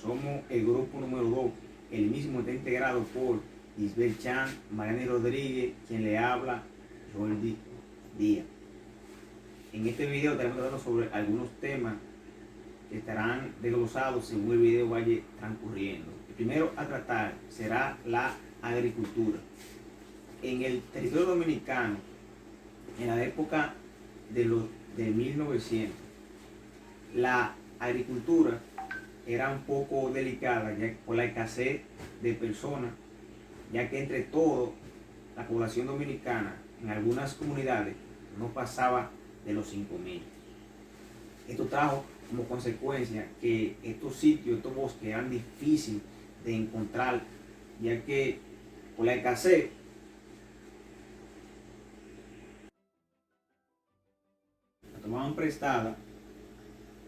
Somos el grupo número 2. El mismo está integrado por Isbel Chan, Mariani Rodríguez, quien le habla, Jordi Díaz. En este video estaremos hablando sobre algunos temas que estarán desglosados según el video vaya transcurriendo. El primero a tratar será la agricultura. En el territorio dominicano, en la época de 1900, la agricultura era un poco delicada ya por la escasez de personas, ya que entre todo la población dominicana en algunas comunidades no pasaba de los 5.000. Esto trajo como consecuencia que estos sitios, estos bosques eran difíciles de encontrar, ya que por la escasez la tomaban prestada.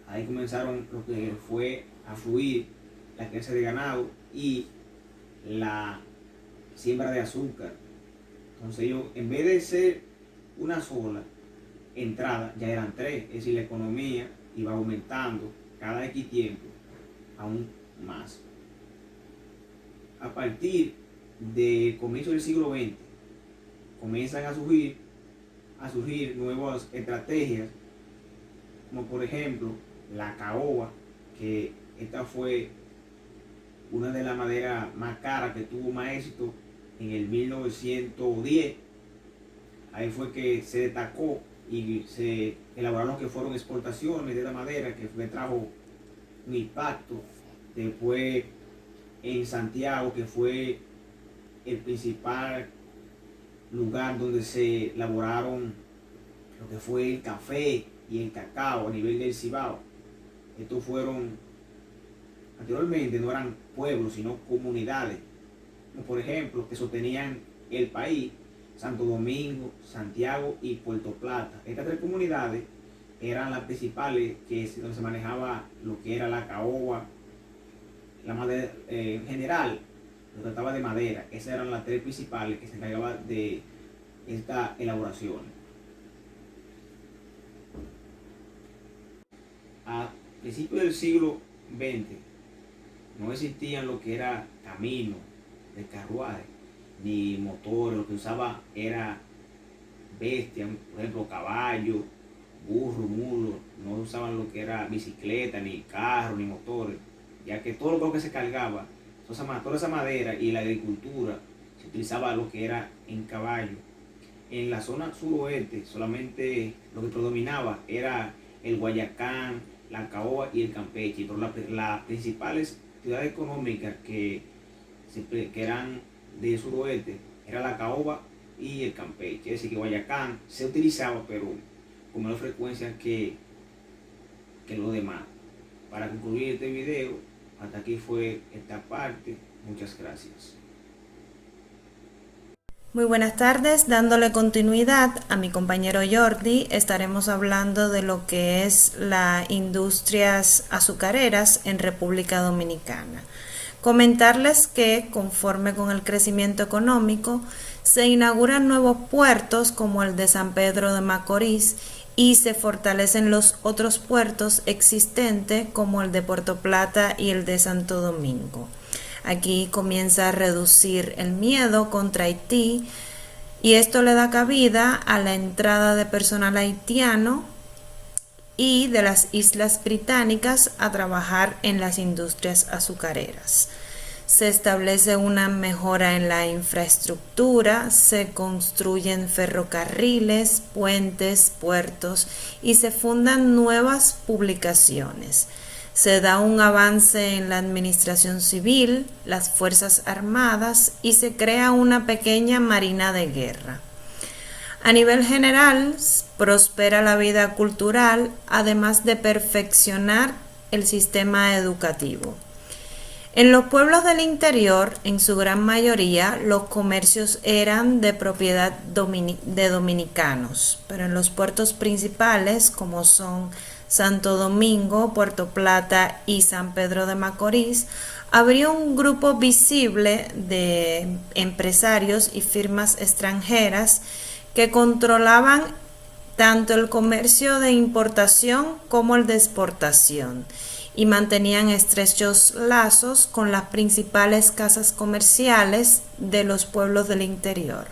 Ahí comenzaron lo que fue a fluir la crianza de ganado y la siembra de azúcar. Entonces ellos, en vez de ser una sola entrada, ya eran 3, es decir, la economía iba aumentando cada X tiempo aún más. A partir del comienzo del siglo XX comienzan a surgir nuevas estrategias, como por ejemplo la caoba, que esta fue una de las maderas más caras que tuvo más éxito en el 1910. Ahí fue que se destacó y se elaboraron lo que fueron exportaciones de la madera, que trajo un impacto. Después en Santiago, que fue el principal lugar donde se elaboraron lo que fue el café y el cacao a nivel del Cibao. Estos fueron, anteriormente no eran pueblos, sino comunidades, como por ejemplo, que sostenían el país: Santo Domingo, Santiago y Puerto Plata. Estas 3 comunidades eran las principales donde se manejaba lo que era la caoba, la madera en general, se trataba de madera. Esas eran las 3 principales que se encargaban de esta elaboración. A principios del siglo XX no existían lo que era camino de carruaje ni motores. Lo que usaba era bestia, por ejemplo caballo, burro, mulo. No usaban lo que era bicicleta, ni carro, ni motores, ya que todo lo que se cargaba, toda esa madera y la agricultura, se utilizaba lo que era en caballo. En la zona suroeste solamente lo que predominaba era el Guayacán, la caoba y el Campeche, pero las principales ciudades económicas que eran del suroeste era la caoba y el Campeche. Es decir, que Guayacán se utilizaba, pero con menor frecuencia que lo demás. Para concluir este video, hasta aquí fue esta parte. Muchas gracias. Muy buenas tardes, dándole continuidad a mi compañero Jordi, estaremos hablando de lo que es las industrias azucareras en República Dominicana. Comentarles que conforme con el crecimiento económico se inauguran nuevos puertos como el de San Pedro de Macorís y se fortalecen los otros puertos existentes como el de Puerto Plata y el de Santo Domingo. Aquí comienza a reducir el miedo contra Haití y esto le da cabida a la entrada de personal haitiano y de las islas británicas a trabajar en las industrias azucareras. Se establece una mejora en la infraestructura, se construyen ferrocarriles, puentes, puertos y se fundan nuevas publicaciones. Se da un avance en la administración civil, las fuerzas armadas y se crea una pequeña marina de guerra. A nivel general, prospera la vida cultural, además de perfeccionar el sistema educativo. En los pueblos del interior, en su gran mayoría, los comercios eran de propiedad de dominicanos, pero en los puertos principales, como son Santo Domingo, Puerto Plata y San Pedro de Macorís, habría un grupo visible de empresarios y firmas extranjeras que controlaban tanto el comercio de importación como el de exportación y mantenían estrechos lazos con las principales casas comerciales de los pueblos del interior.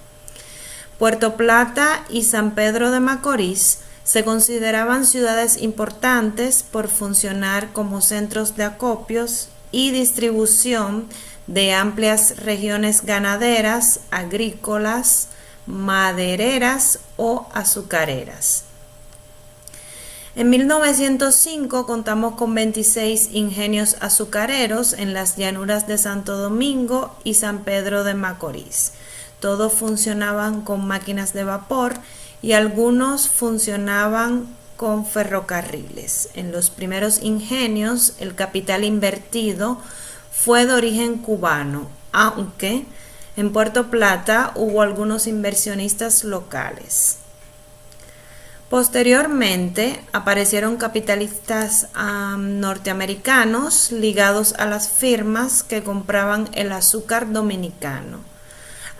Puerto Plata y San Pedro de Macorís se consideraban ciudades importantes por funcionar como centros de acopios y distribución de amplias regiones ganaderas, agrícolas, madereras o azucareras. En 1905 contamos con 26 ingenios azucareros en las llanuras de Santo Domingo y San Pedro de Macorís. Todos funcionaban con máquinas de vapor y algunos funcionaban con ferrocarriles. En los primeros ingenios, el capital invertido fue de origen cubano, aunque en Puerto Plata hubo algunos inversionistas locales. Posteriormente aparecieron capitalistas norteamericanos ligados a las firmas que compraban el azúcar dominicano,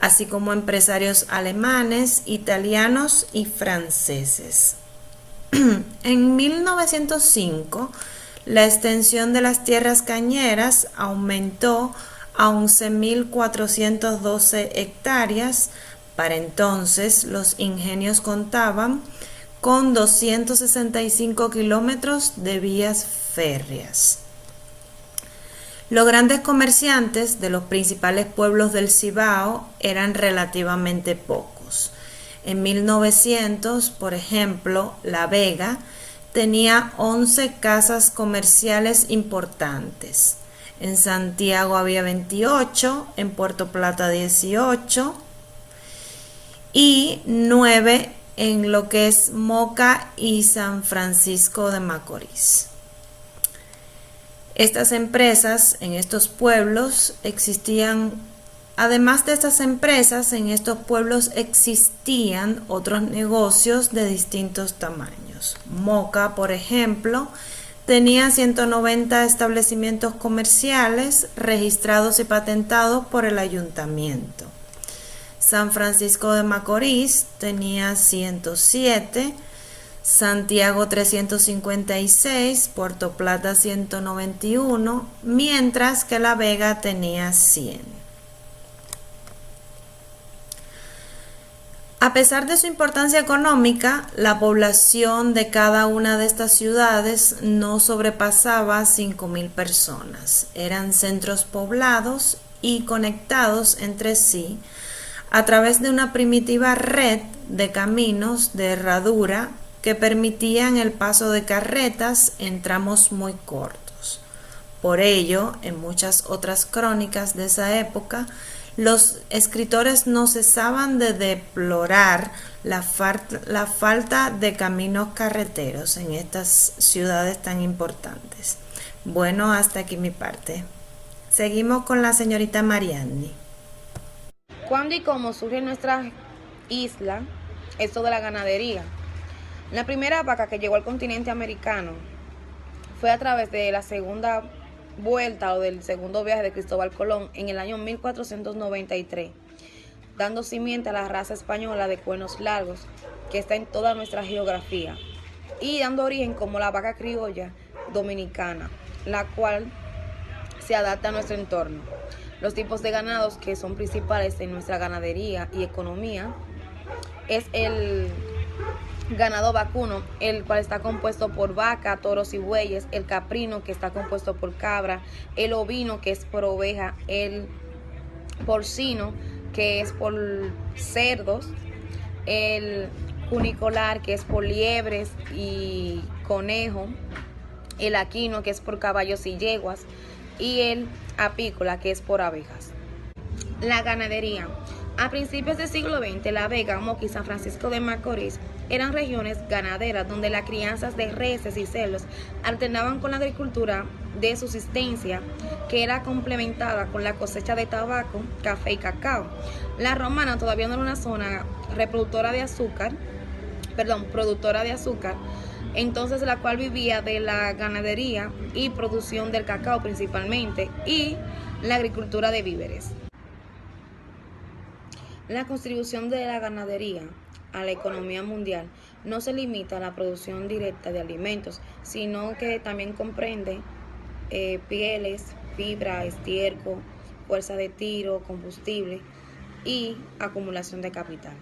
así como empresarios alemanes, italianos y franceses. En 1905, la extensión de las tierras cañeras aumentó a 11.412 hectáreas. Para entonces, los ingenios contaban con 265 kilómetros de vías férreas. Los grandes comerciantes de los principales pueblos del Cibao eran relativamente pocos. En 1900, por ejemplo, La Vega tenía 11 casas comerciales importantes. En Santiago había 28, en Puerto Plata 18 y 9 en lo que es Moca y San Francisco de Macorís. Estas empresas en estos pueblos existían, además de estas empresas, en estos pueblos existían otros negocios de distintos tamaños. Moca, por ejemplo, tenía 190 establecimientos comerciales registrados y patentados por el ayuntamiento. San Francisco de Macorís tenía 107, Santiago 356, Puerto Plata 191, mientras que La Vega tenía 100. A pesar de su importancia económica, la población de cada una de estas ciudades no sobrepasaba 5.000 personas. Eran centros poblados y conectados entre sí a través de una primitiva red de caminos de herradura que permitían el paso de carretas en tramos muy cortos. Por ello, en muchas otras crónicas de esa época, los escritores no cesaban de deplorar la falta de caminos carreteros en estas ciudades tan importantes. Bueno, hasta aquí mi parte. Seguimos con la señorita Marianni. ¿Cuándo y cómo surge en nuestra isla esto de la ganadería? La primera vaca que llegó al continente americano fue a través de la segunda vuelta o del segundo viaje de Cristóbal Colón en el año 1493, dando simiente a la raza española de cuernos largos que está en toda nuestra geografía y dando origen como la vaca criolla dominicana, la cual se adapta a nuestro entorno. Los tipos de ganados que son principales en nuestra ganadería y economía es el ganado vacuno, el cual está compuesto por vaca, toros y bueyes, el caprino, que está compuesto por cabra, el ovino, que es por oveja, el porcino, que es por cerdos, el cunicular, que es por liebres y conejo, el aquino, que es por caballos y yeguas, y el apícola, que es por abejas. La ganadería. A principios del siglo XX, La Vega, Moca y San Francisco de Macorís eran regiones ganaderas donde las crianzas de reses y cerdos alternaban con la agricultura de subsistencia, que era complementada con la cosecha de tabaco, café y cacao. La Romana todavía no era una zona productora de azúcar, entonces la cual vivía de la ganadería y producción del cacao principalmente y la agricultura de víveres. La contribución de la ganadería a la economía mundial no se limita a la producción directa de alimentos, sino que también comprende pieles, fibra, estiércol, fuerza de tiro, combustible y acumulación de capital.